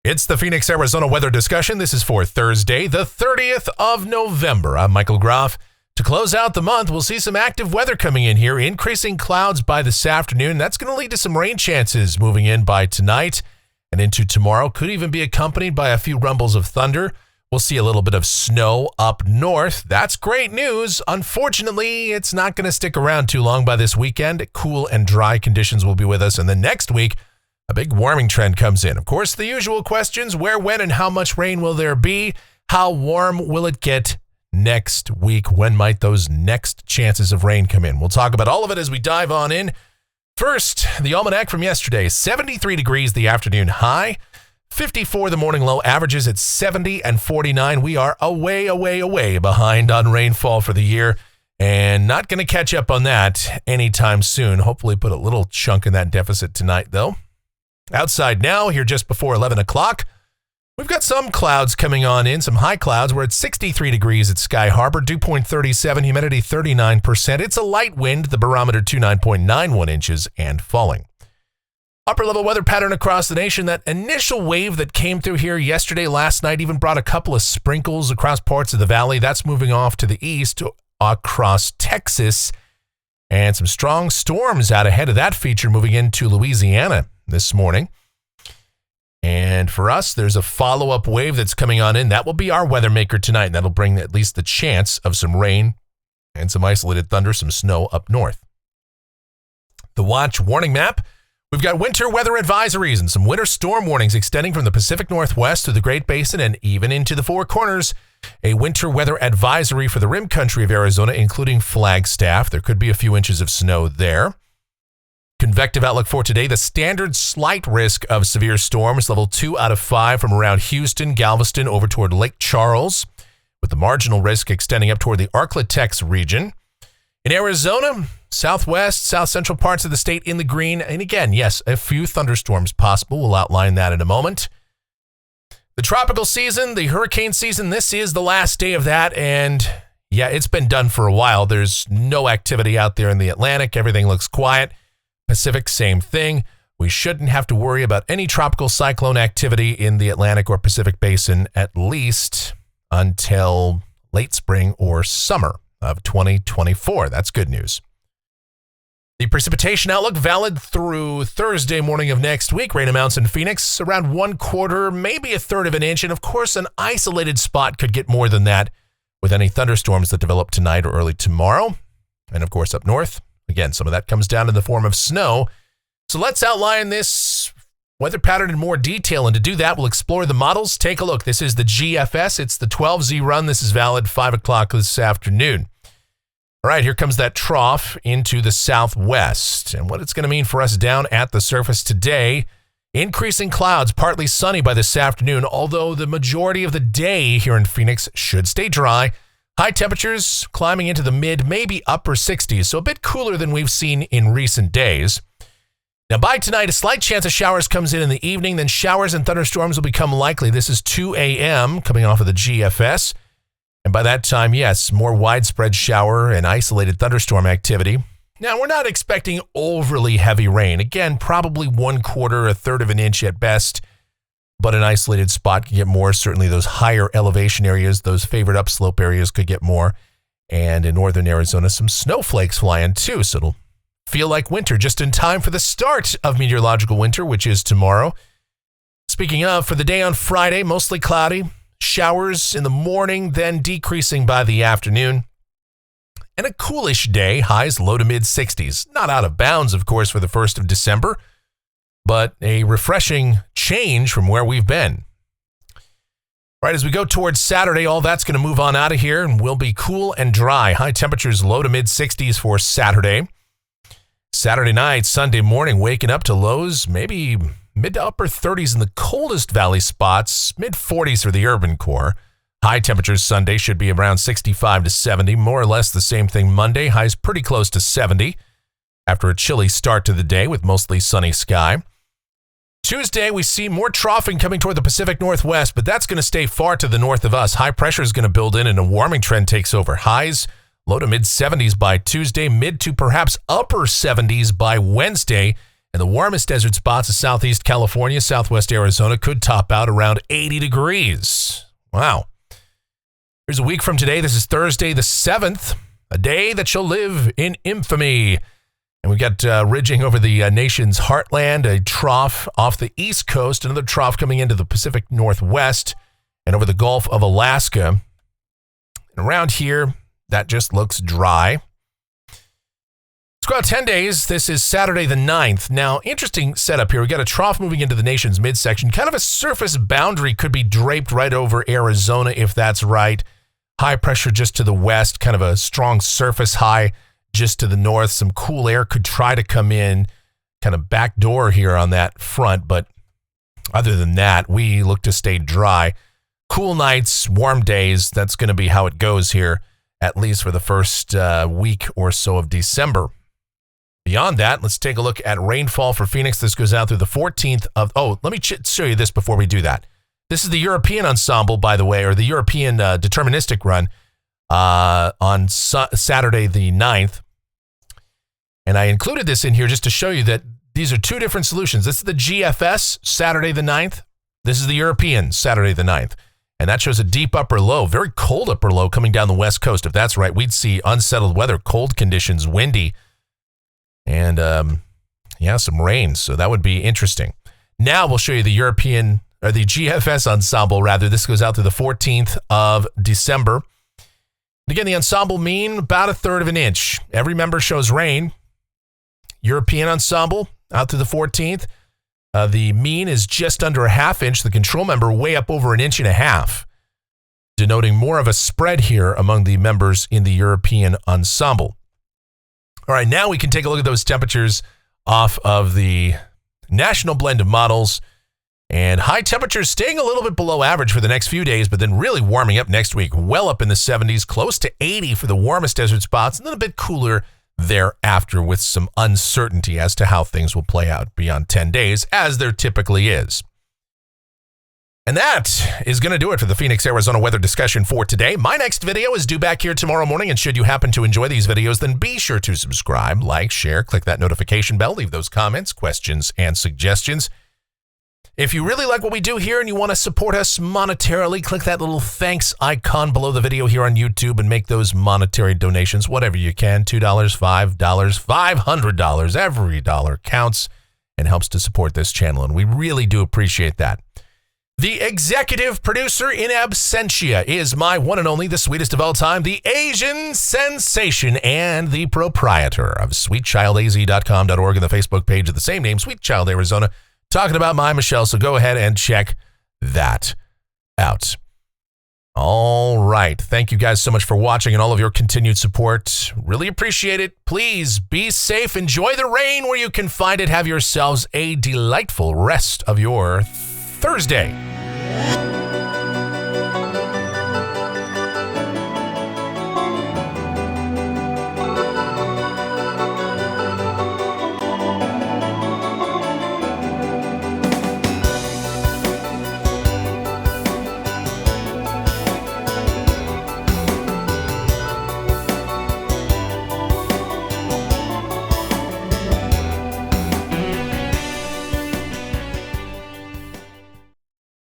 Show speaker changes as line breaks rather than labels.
It's the Phoenix, Arizona weather discussion. This is for Thursday, the 30th of November. I'm Michael Groff. To close out the month, we'll see some active weather coming in here, increasing clouds by this afternoon. That's going to lead to some rain chances moving in by tonight and into tomorrow. Could even be accompanied by a few rumbles of thunder. We'll see a little bit of snow up north. That's great news. Unfortunately, it's not going to stick around too long by this weekend. Cool and dry conditions will be with us. And then next week, a big warming trend comes in. Of course, the usual questions: where, when, and how much rain will there be? How warm will it get next week? When might those next chances of rain come in? We'll talk about all of it as we dive on in. First, the almanac from yesterday: 73 degrees the afternoon high, 54 the morning low, averages at 70 and 49. We are away behind on rainfall for the year, and not going to catch up on that anytime soon. Hopefully put a little chunk in that deficit tonight, though. Outside now, here just before 11 o'clock, we've got some clouds coming on in, some high clouds. We're at 63 degrees at Sky Harbor, dew point 37, humidity 39%. It's a light wind, the barometer 29.91 inches and falling. Upper level weather pattern across the nation. That initial wave that came through here yesterday, last night, even brought a couple of sprinkles across parts of the valley. That's moving off to the east across Texas, and some strong storms out ahead of that feature moving into Louisiana this morning. And for us, there's a follow-up wave that's coming on in. That will be our weather maker tonight, and that'll bring at least the chance of some rain and some isolated thunder, some snow up north. The watch warning map: we've got winter weather advisories and some winter storm warnings extending from the Pacific Northwest to the Great Basin and even into the Four Corners. A winter weather advisory for the rim country of Arizona, including Flagstaff. There could be a few inches of snow there. Convective outlook for today: the standard slight risk of severe storms, level 2 out of 5 from around Houston, Galveston over toward Lake Charles, with the marginal risk extending up toward the Arklatex region. In Arizona, southwest, south central parts of the state in the green. And again, yes, a few thunderstorms possible. We'll outline that in a moment. The tropical season, the hurricane season, this is the last day of that. And yeah, it's been done for a while. There's no activity out there in the Atlantic. Everything looks quiet. Pacific, same thing. We shouldn't have to worry about any tropical cyclone activity in the Atlantic or Pacific Basin, at least until late spring or summer of 2024. That's good news. The precipitation outlook valid through Thursday morning of next week. Rain amounts in Phoenix around 1/4, maybe 1/3 of an inch. And of course, an isolated spot could get more than that with any thunderstorms that develop tonight or early tomorrow. And of course, up north, again, some of that comes down in the form of snow. So let's outline this weather pattern in more detail. And to do that, we'll explore the models. Take a look. This is the GFS. It's the 12Z run. This is valid 5 o'clock this afternoon. All right, here comes that trough into the southwest. And what it's going to mean for us down at the surface today: increasing clouds, partly sunny by this afternoon, although the majority of the day here in Phoenix should stay dry. High temperatures climbing into the mid, maybe upper 60s, so a bit cooler than we've seen in recent days. Now, by tonight, a slight chance of showers comes in the evening, then showers and thunderstorms will become likely. This is 2 a.m. coming off of the GFS. And by that time, yes, more widespread shower and isolated thunderstorm activity. Now, we're not expecting overly heavy rain. Again, probably 1/4, 1/3 of an inch at best. But an isolated spot could get more. Certainly those higher elevation areas, those favored upslope areas could get more. And in northern Arizona, some snowflakes flying too. So it'll feel like winter just in time for the start of meteorological winter, which is tomorrow. Speaking of, for the day on Friday, mostly cloudy. Showers in the morning, then decreasing by the afternoon. And a coolish day, highs low to mid 60s. Not out of bounds, of course, for the 1st of December. But a refreshing change from where we've been. Right, as we go towards Saturday, all that's going to move on out of here and will be cool and dry. High temperatures low to mid 60s for Saturday. Saturday night, Sunday morning, waking up to lows, maybe mid to upper 30s in the coldest valley spots, mid 40s for the urban core. High temperatures Sunday should be around 65 to 70, more or less the same thing Monday. Highs pretty close to 70 after a chilly start to the day with mostly sunny sky. Tuesday, we see more troughing coming toward the Pacific Northwest, but that's going to stay far to the north of us. High pressure is going to build in and a warming trend takes over. Highs low to mid 70s by Tuesday, mid to perhaps upper 70s by Wednesday, And the warmest desert spots of southeast California, southwest Arizona could top out around 80 degrees. Wow. Here's a week from today. This is Thursday the 7th, a day that shall live in infamy. And we've got ridging over the nation's heartland, a trough off the east coast, another trough coming into the Pacific Northwest and over the Gulf of Alaska. And around here, that just looks dry. Let's go out 10 days. This is Saturday the 9th. Now, interesting setup here. We got a trough moving into the nation's midsection. Kind of a surface boundary could be draped right over Arizona if that's right. High pressure just to the west, kind of a strong surface high just to the north. Some cool air could try to come in, kind of backdoor here on that front. But other than that, we look to stay dry. Cool nights, warm days. That's going to be how it goes here, at least for the first week or so of December. Beyond that, let's take a look at rainfall for Phoenix. This goes out through the 14th of... Oh, let me show you this before we do that. This is the European ensemble, by the way, or the European deterministic run on Saturday the 9th. And I included this in here just to show you that these are two different solutions. This is the GFS, Saturday the 9th. This is the European, Saturday the 9th. And that shows a deep upper low, very cold upper low coming down the west coast. If that's right, we'd see unsettled weather, cold conditions, windy, and some rain. So that would be interesting. Now we'll show you the European, or the GFS ensemble, rather. This goes out to the 14th of December. Again, the ensemble mean about 1/3 of an inch. Every member shows rain. European ensemble out to the 14th. The mean is just under 1/2 inch. The control member way up over 1.5 inches, denoting more of a spread here among the members in the European ensemble. All right, now we can take a look at those temperatures off of the national blend of models. And high temperatures staying a little bit below average for the next few days, but then really warming up next week, well up in the 70s, close to 80 for the warmest desert spots, and then a bit cooler thereafter with some uncertainty as to how things will play out beyond 10 days, as there typically is. And that is going to do it for the Phoenix, Arizona weather discussion for today. My next video is due back here tomorrow morning, and should you happen to enjoy these videos, then be sure to subscribe, like, share, click that notification bell, leave those comments, questions, and suggestions. If you really like what we do here and you want to support us monetarily, click that little thanks icon below the video here on YouTube and make those monetary donations, whatever you can, $2, $5, $500. Every dollar counts and helps to support this channel, and we really do appreciate that. The executive producer in absentia is my one and only, the sweetest of all time, the Asian sensation, and the proprietor of sweetchildaz.com.org and the Facebook page of the same name, Sweet Child Arizona, talking about my Michelle. So go ahead and check that out. All right. Thank you guys so much for watching and all of your continued support. Really appreciate it. Please be safe. Enjoy the rain where you can find it. Have yourselves a delightful rest of your Thursday.